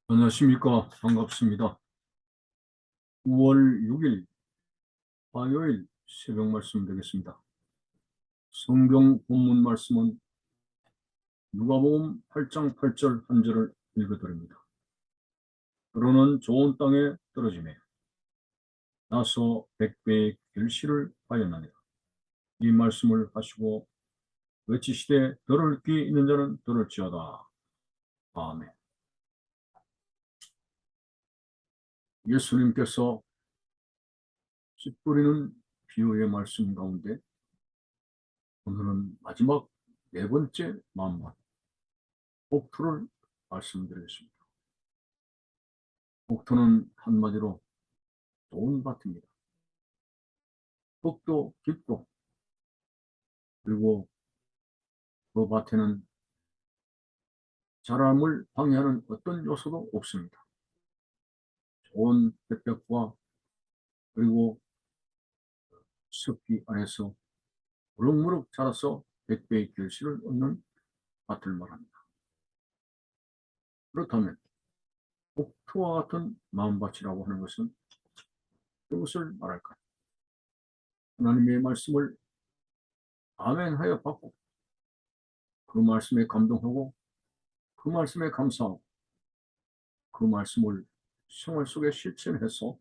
안녕하십니까. 반갑습니다. 9월 6일 화요일 새벽 말씀 되겠습니다. 성경 본문 말씀은 누가복음 8장 8절 한 절을 읽어드립니다. 그러는 좋은 땅에 떨어지매 나서 100배의 결실을 하였나니라. 이 말씀을 하시고 외치시되 들을 귀 있는 자는 들을지어다. 아멘. 예수님께서 씨 뿌리는 비유의 말씀 가운데 오늘은 마지막 네 번째 마음밭 옥토를 말씀드리겠습니다. 옥토는 한마디로 좋은 밭입니다. 흙도 깊고 그리고 그 밭에는 자람을 방해하는 어떤 요소도 없습니다. 좋은 햇볕과 그리고 습기 안에서 무럭무럭 자라서 100배의 결실을 얻는 밭을 말합니다. 그렇다면 옥토와 같은 마음밭이라고 하는 것은 무엇을 말할까요? 하나님의 말씀을 아멘하여 받고 그 말씀에 감동하고 그 말씀에 감사하고 그 말씀을 생활 속에 실천해서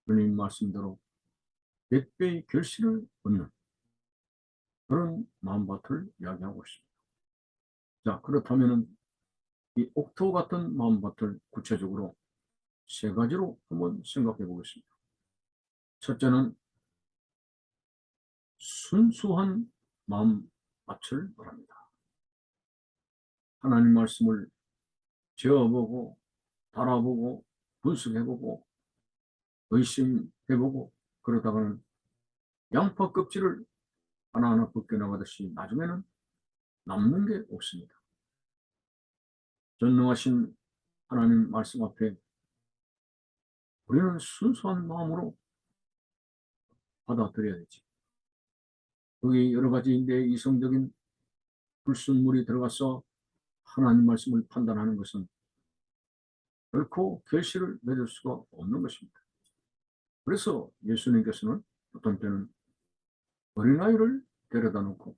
주님 말씀대로 100배의 결실을 얻는 그런 마음밭을 이야기하고 있습니다. 자, 그렇다면 이 옥토 같은 마음밭을 구체적으로 세 가지로 한번 생각해 보겠습니다. 첫째는 순수한 마음밭을 말합니다. 하나님 말씀을 지어보고 달아보고 분석해보고 의심해보고 그러다가는 양파 껍질을 하나하나 벗겨나가듯이 나중에는 남는 게 없습니다. 전능하신 하나님 말씀 앞에 우리는 순수한 마음으로 받아들여야지. 거기 여러 가지인데 이성적인 불순물이 들어가서 하나님 말씀을 판단하는 것은 결코 결실을 맺을 수가 없는 것입니다. 그래서 예수님께서는 어떤 때는 어린아이를 데려다 놓고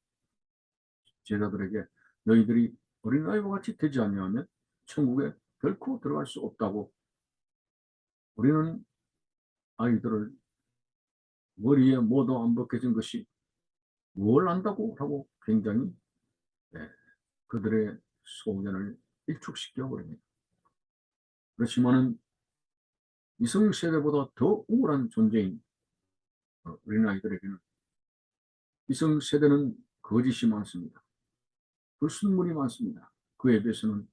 제자들에게 너희들이 어린아이와 같이 되지 아니하면 천국에 결코 들어갈 수 없다고 우리는 아이들을 머리에 뭐도 안 벗겨진 것이 뭘 안다고 하고 굉장히 네, 그들의 소견을 일축시켜 버립니다. 그렇지만은 이성 세대보다 더 우월한 존재인 어린아이들에게는 이성 세대는 거짓이 많습니다. 불순물이 많습니다. 그에 비해서는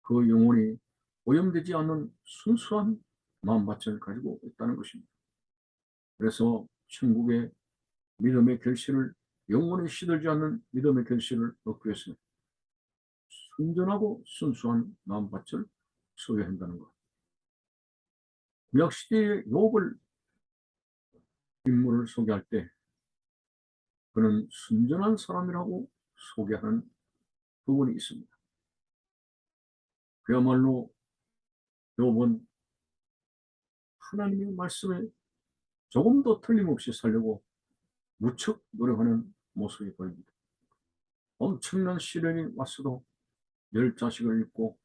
그 영혼이 오염되지 않는 순수한 마음밭을 가지고 있다는 것입니다. 그래서 천국의 믿음의 결실을 영원히 시들지 않는 믿음의 결실을 얻기 위해서는 순전하고 순수한 마음밭을 소유한다는 것. 구약시대의 욥을 인물을 소개할 때 그는 순전한 사람이라고 소개하는 부분이 있습니다. 그야말로 욥은 하나님의 말씀에 조금도 틀림없이 살려고 무척 노력하는 모습이 보입니다. 엄청난 시련이 왔어도 10자식을 잃고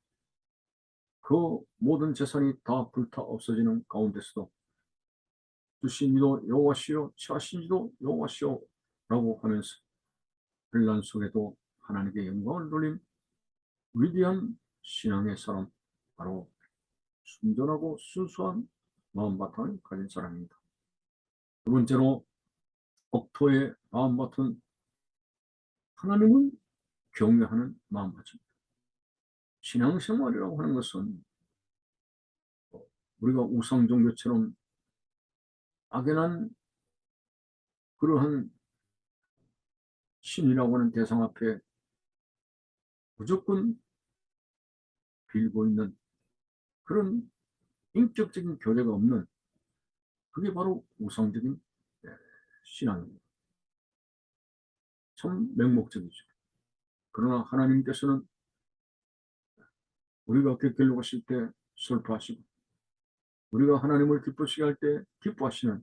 그 모든 재산이 다 불타 없어지는 가운데서도 주신이도 여호와시요 취하신이도 여호와시요 라고 하면서 혼란 속에도 하나님께 영광을 돌린 위대한 신앙의 사람, 바로 순전하고 순수한 마음바탕을 가진 사람입니다. 두 번째로 옥토의 마음바탕은 하나님을 경외하는 마음가짐입니다. 신앙생활이라고 하는 것은 우리가 우상종교처럼 막연한 그러한 신이라고 하는 대상 앞에 무조건 빌고 있는 그런 인격적인 교제가 없는, 그게 바로 우상적인 신앙입니다. 참 맹목적이죠. 그러나 하나님께서는 우리가 곁길로 가실 때 슬퍼하시고, 우리가 하나님을 기쁘시게 할 때 기뻐하시는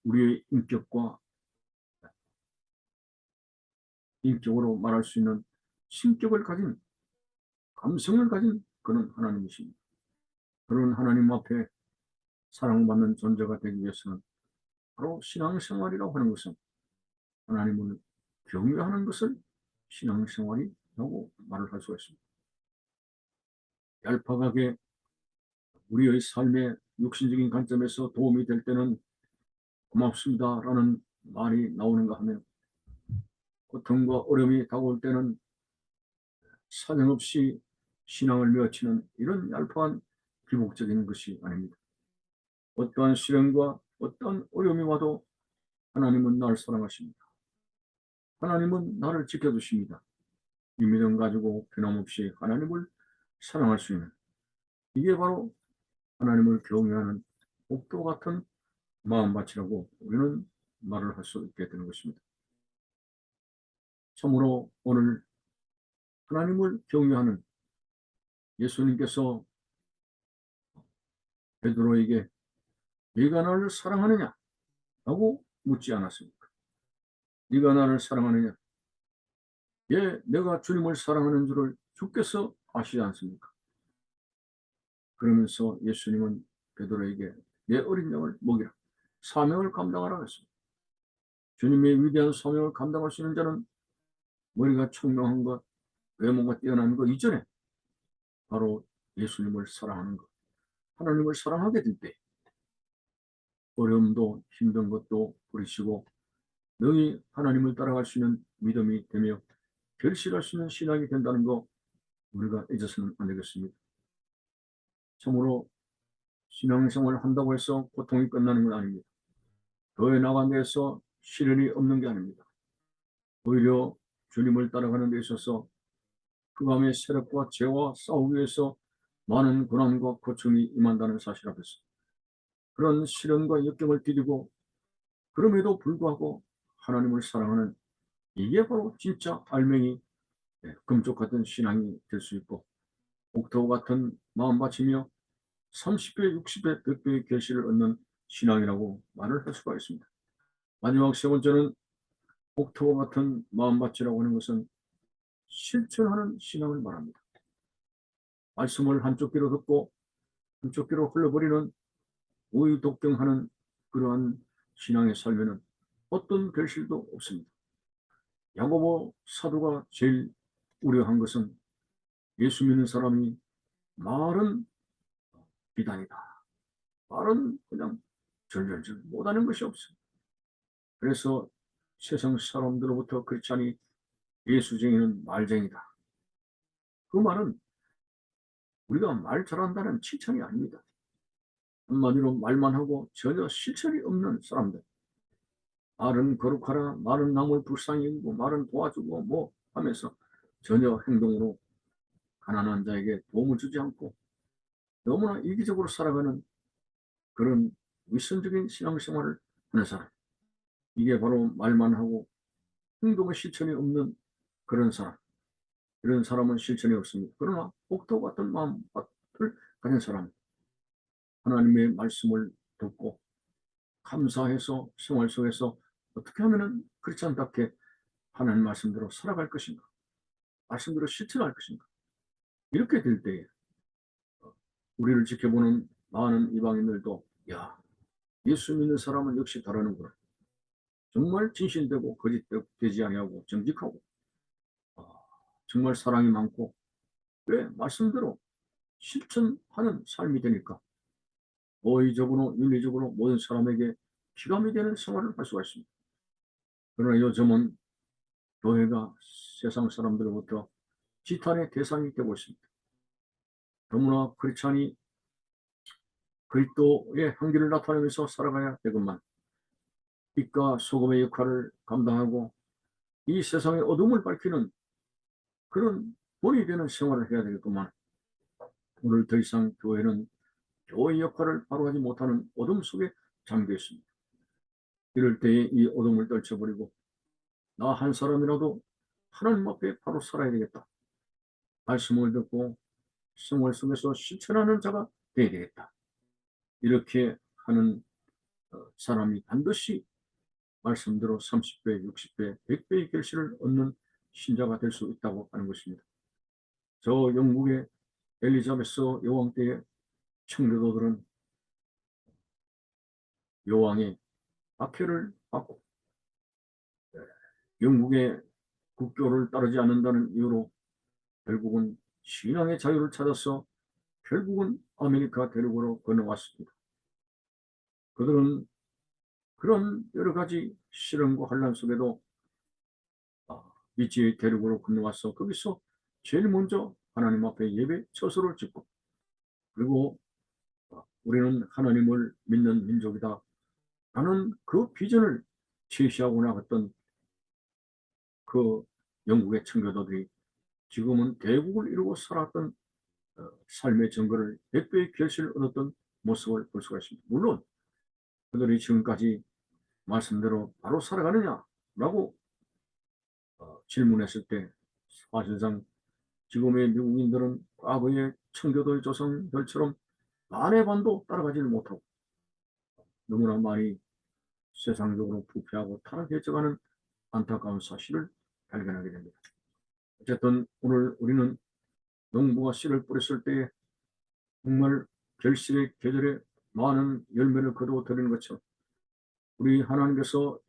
우리의 인격과 인격으로 말할 수 있는 신격을 가진, 감성을 가진 그런 하나님이십니다. 그런 하나님 앞에 사랑받는 존재가 되기 위해서는 바로 신앙생활이라고 하는 것은 하나님을 경외하는 것을 신앙생활이라고 말을 할 수가 있습니다. 얄팍하게 우리의 삶의 육신적인 관점에서 도움이 될 때는 고맙습니다라는 말이 나오는가 하면, 고통과 어려움이 다가올 때는 사정없이 신앙을 맺히는 이런 얄팍한 기복적인 것이 아닙니다. 어떠한 시련과 어떠한 어려움이 와도 하나님은 나를 사랑하십니다. 하나님은 나를 지켜주십니다. 이 믿음 가지고 변함없이 하나님을 사랑할 수 있는, 이게 바로 하나님을 경외하는 복도 같은 마음밭이라고 우리는 말을 할 수 있게 되는 것입니다. 참으로 오늘 하나님을 경외하는 예수님께서 베드로에게 네가 나를 사랑하느냐 라고 묻지 않았습니까? 네가 나를 사랑하느냐? 예, 내가 주님을 사랑하는 줄을 주께서 아시지 않습니까? 그러면서 예수님은 베드로에게 내 어린 양을 먹이라, 사명을 감당하라고 했습니다. 주님의 위대한 사명을 감당할 수 있는 자는 머리가 총명한 것, 외모가 뛰어난 것 이전에 바로 예수님을 사랑하는 것, 하나님을 사랑하게 될 때 어려움도 힘든 것도 버리시고 능히 하나님을 따라갈 수 있는 믿음이 되며 결실할 수 있는 신앙이 된다는 거 우리가 잊어서는 안 되겠습니다. 참으로 신앙생활을 한다고 해서 고통이 끝나는 건 아닙니다. 교회 나간 데서 시련이 없는 게 아닙니다. 오히려 주님을 따라가는 데 있어서 그 밤의 세력과 죄와 싸우기 위해서 많은 고난과 고충이 임한다는 사실 앞에서 그런 시련과 역경을 디디고 그럼에도 불구하고 하나님을 사랑하는, 이게 바로 진짜 알맹이 금쪽 같은 신앙이 될 수 있고 옥토 같은 마음밭이며 30배, 60배, 100배의 결실을 얻는 신앙이라고 말을 할 수가 있습니다. 마지막 세 번째는 옥토 같은 마음밭이라고 하는 것은 실천하는 신앙을 말합니다. 말씀을 한쪽 귀로 듣고 한쪽 귀로 흘러버리는 오이독경하는 그러한 신앙의 삶에는 어떤 결실도 없습니다. 야고보 사도가 제일 우려한 것은 예수 믿는 사람이 말은 비단이다, 말은 그냥 절절절 못하는 것이 없습니다. 그래서 세상 사람들로부터 크리스찬이 예수쟁이는 말쟁이다, 그 말은 우리가 말 잘한다는 칭찬이 아닙니다. 한마디로 말만 하고 전혀 실천이 없는 사람들, 말은 거룩하라, 말은 남을 불쌍히 여기고 말은 도와주고 뭐 하면서 전혀 행동으로 가난한 자에게 도움을 주지 않고 너무나 이기적으로 살아가는 그런 위선적인 신앙생활을 하는 사람, 이게 바로 말만 하고 행동의 실천이 없는 그런 사람. 이런 사람은 실천이 없습니다. 그러나 복도 같은 마음을 가진 사람, 하나님의 말씀을 듣고 감사해서 생활 속에서 어떻게 하면 크리스찬답게 하나님 말씀대로 살아갈 것인가, 말씀대로 실천할 것인가, 이렇게 될 때에 우리를 지켜보는 많은 이방인들도 야, 예수 믿는 사람은 역시 다르는구나, 정말 진실되고 거짓되지 아니하고 정직하고 정말 사랑이 많고 왜 말씀대로 실천하는 삶이 되니까 의적으로 윤리적으로 모든 사람에게 기감이 되는 생활을 할 수가 있습니다. 그러나 요즘은 교회가 세상 사람들로부터 지탄의 대상이 되고 있습니다. 너무나 크리스찬이 그리스도의 향기를 나타내면서 살아가야 되건만 빛과 소금의 역할을 감당하고 이 세상의 어둠을 밝히는 그런 본이 되는 생활을 해야 되겠구만, 오늘 더 이상 교회는 교회의 역할을 바로 하지 못하는 어둠 속에 잠겨 있습니다. 이럴 때에 이 어둠을 떨쳐버리고 나 한 사람이라도 하나님 앞에 바로 살아야 되겠다, 말씀을 듣고 생활 속에서 실천하는 자가 되어야 되겠다. 이렇게 하는 사람이 반드시 말씀대로 30배, 60배, 100배의 결실을 얻는 신자가 될 수 있다고 하는 것입니다. 저 영국의 엘리자베스 여왕 때의 청교도들은 여왕의 박해를 받고 영국의 국교를 따르지 않는다는 이유로 결국은 신앙의 자유를 찾아서 결국은 아메리카 대륙으로 건너왔습니다. 그들은 그런 여러 가지 시련과 환란 속에도 미지의 대륙으로 건너와서 거기서 제일 먼저 하나님 앞에 예배 처소를 짓고, 그리고 우리는 하나님을 믿는 민족이다 라는 그 비전을 제시하고 나갔던 그 영국의 청교도들이 지금은 대국을 이루고 살았던 삶의 증거를 100배의 결실을 얻었던 모습을 볼 수가 있습니다. 물론 그들이 지금까지 말씀대로 바로 살아가느냐라고 질문했을 때 사실상 지금의 미국인들은 과거의 청교도의 조상들처럼 반의 반도 따라가지를 못하고 너무나 많이 세상적으로 부패하고 타락해져가는 안타까운 사실을 발견하게 됩니다. 어쨌든 오늘 우리는 농부가 씨를 뿌렸을 때 정말 결실의 계절에 많은 열매를 거두어드리는 것처럼 우리 하나님께서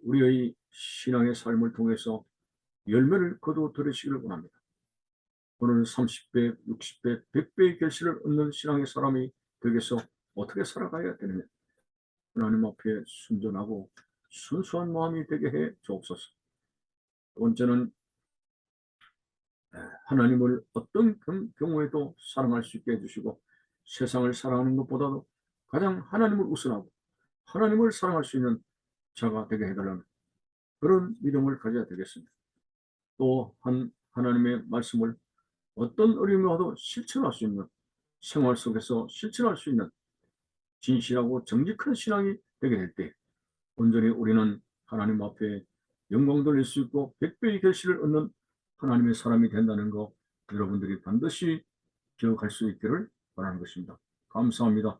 우리의 신앙의 삶을 통해서 열매를 거두어드리시기를 원합니다. 오늘 30배, 60배, 100배의 결실을 얻는 신앙의 사람이 되기 위해서 어떻게 살아가야 되느냐. 하나님 앞에 순전하고 순수한 마음이 되게 해 주옵소서. 두 번째는 하나님을 어떤 경우에도 사랑할 수 있게 해주시고 세상을 사랑하는 것보다도 가장 하나님을 우선하고 하나님을 사랑할 수 있는 자가 되게 해달라는 그런 믿음을 가져야 되겠습니다. 또 하나님의 말씀을 어떤 어려움이 와도 실천할 수 있는, 생활 속에서 실천할 수 있는 진실하고 정직한 신앙이 되게 될 때 온전히 우리는 하나님 앞에 영광 돌릴 수 있고 100배의 결실을 얻는 하나님의 사람이 된다는 거 여러분들이 반드시 기억할 수 있기를 바라는 것입니다. 감사합니다.